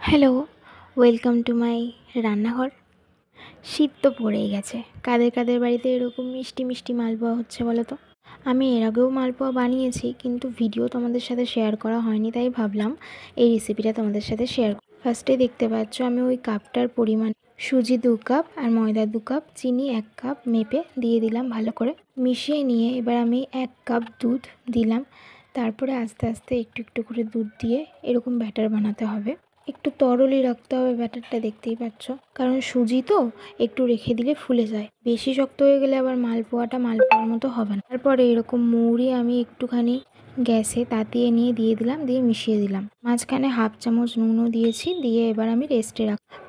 Hello, welcome to my রান্নাঘর। শীত তো পড়েই গেছে। কাদের কাদের বাড়িতে এরকম মিষ্টি মিষ্টি মালপোয়া হচ্ছে বলো তো? আমি এর আগেও মালপোয়া বানিয়েছি, কিন্তু ভিডিও তোমাদের সাথে শেয়ার করা হয়নি, তাই ভাবলাম এই রেসিপিটা তোমাদের সাথে শেয়ার করি। ফার্স্টে দেখতে পাচ্ছ আমি ওই কাপটার পরিমাণ সুজি 2 কাপ আর ময়দা 2 কাপ, চিনি 1 কাপ মেপে দিয়ে দিলাম। ভালো করে মিশিয়ে নিয়ে এবার আমি 1 কাপ দুধ দিলাম। তারপরে আস্তে আস্তে একটু একটু করে দুধ দিয়ে এরকম ব্যাটার বানাতে হবে। একটু তরলই রাখতে হবে ব্যাটারটা, দেখতেই পাচ্ছ, কারণ সুজি তো একটু রেখে দিলে ফুলে যায়। বেশি শক্ত হয়ে গেলে আবার মালপোয়ার মতো হবে না। তারপরে এরকম মৌরি আমি একটুখানি গ্যাসে তাতিয়ে নিয়ে দিয়ে দিলাম, দিয়ে মিশিয়ে দিলাম। মাঝখানে হাফ চামচ নুনও দিয়েছি, দিয়ে এবার আমি রেস্টে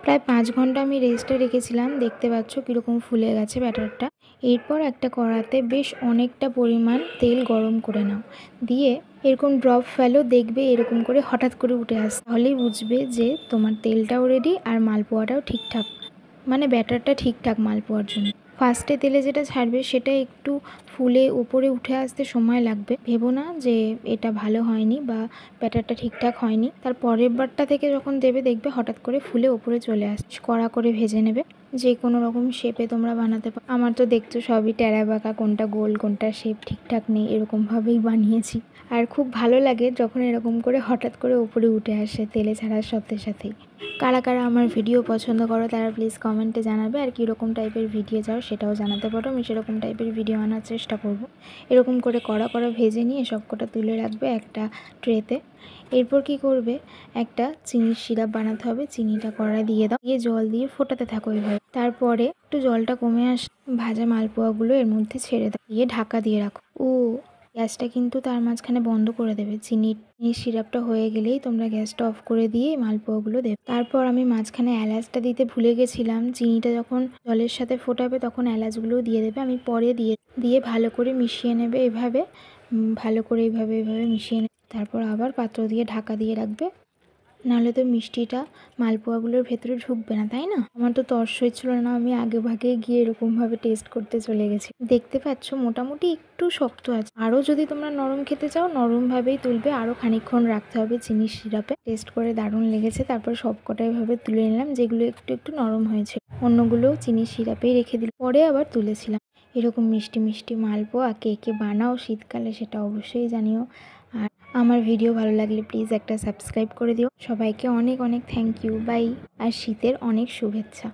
প্রায় 5 ঘন্টা আমি রেস্টে রেখেছিলাম। দেখতে পাচ্ছ কীরকম ফুলে গেছে ব্যাটারটা। এরপর একটা কড়াতে বেশ অনেকটা পরিমাণ তেল গরম করে নাও, দিয়ে এরকম ড্রপ ফেলো, দেখবে এরকম করে হঠাৎ করে উঠে আসে, তাহলেই বুঝবে যে তোমার তেলটাও রেডি আর মালপোয়াটাও ঠিকঠাক, মানে ব্যাটারটা ঠিকঠাক মালপোয়ার জন্য। ফার্স্টে তেলে যেটা ছাড়বে সেটা একটু ফুলে উপরে উঠে আসতে সময় লাগবে। ভেবো না যে এটা ভালো হয়নি বা ব্যাটারটা ঠিকঠাক হয়নি। তার পরের বারটা থেকে যখন দেবে দেখবে হঠাৎ করে ফুলে উপরে চলে আসছে। কড়া করে ভেজে নেবে। যে কোনো রকম শেপে তোমরা বানাতে পারো। আমার তো দেখছো সবই টেরা বাঁকা, কোনটা গোল কোনটা শেপ ঠিকঠাক নেই, এরকমভাবেই বানিয়েছি। আর খুব ভালো লাগে যখন এরকম করে হঠাৎ করে উপরে উঠে আসে তেলে ছাড়ার সাথে সাথেই। কারা কারা আমার ভিডিও পছন্দ করো তারা প্লিজ কমেন্টে জানাবে, আর কীরকম টাইপের ভিডিও চাও সেটাও জানাতে পারো। আমি সেরকম টাইপের ভিডিও আনার চেষ্টা করব। এরকম করে কড়া কড়া ভেজে নিয়ে সবকটা তুলে রাখবে একটা ট্রেতে। এরপর কি করবে, একটা চিনির সিরাপ বানাতে হবে। চিনিটা কড়ায় দিয়ে দাও, দিয়ে জল দিয়ে ফোটাতে থাকো এইভাবে। তারপরে একটু জলটা কমে ভাজা মালপোয়াগুলো এর মধ্যে ছেড়ে দাও, দিয়ে ঢাকা দিয়ে রাখো। গ্যাসটা কিন্তু তার মাঝখানে বন্ধ করে দেবে। চিনির সিরাপটা হয়ে গেলেই তোমরা গ্যাসটা অফ করে দিয়ে মালপোয়াগুলো দেবে। তারপর আমি মাঝখানে এলাচটা দিতে ভুলে গেছিলাম। চিনিটা যখন জলের সাথে ফোটাবে তখন এলাচগুলোও দিয়ে দেবে, আমি পরে দিয়ে ভালো করে মিশিয়ে নেবে এভাবে। ভালো করে এইভাবে মিশিয়ে নেবে। তারপর আবার পাত্র দিয়ে ঢাকা দিয়ে রাখবে, নাহলে তো মিষ্টিটা মালপোয়াগুলোর ভেতরে ঢুকবে না, তাই না? আমার তো তর্স হচ্ছিল না, আমি আগে ভাগে গিয়ে এরকমভাবে টেস্ট করতে চলে গেছি। দেখতে পাচ্ছ মোটামুটি একটু শক্ত আছে। আরও যদি তোমরা নরম খেতে চাও নরমভাবেই তুলবে, আরও খানিকক্ষণ রাখতে হবে চিনির সিরাপে। টেস্ট করে দারুণ লেগেছে। তারপর সবকটাই ভাবে তুলে নিলাম, যেগুলো একটু একটু নরম হয়েছে। অন্যগুলোও চিনির সিরাপেই রেখে দিলাম, পরে আবার তুলেছিলাম। এরকম মিষ্টি মিষ্টি মালপোয়া কে কে বানাও শীতকালে সেটা অবশ্যই জানিও। আর আমার ভিডিও ভালো লাগলে প্লিজ একটা সাবস্ক্রাইব করে দিও। সবাইকে অনেক অনেক থ্যাংক ইউ, বাই। আর শীতের অনেক শুভেচ্ছা।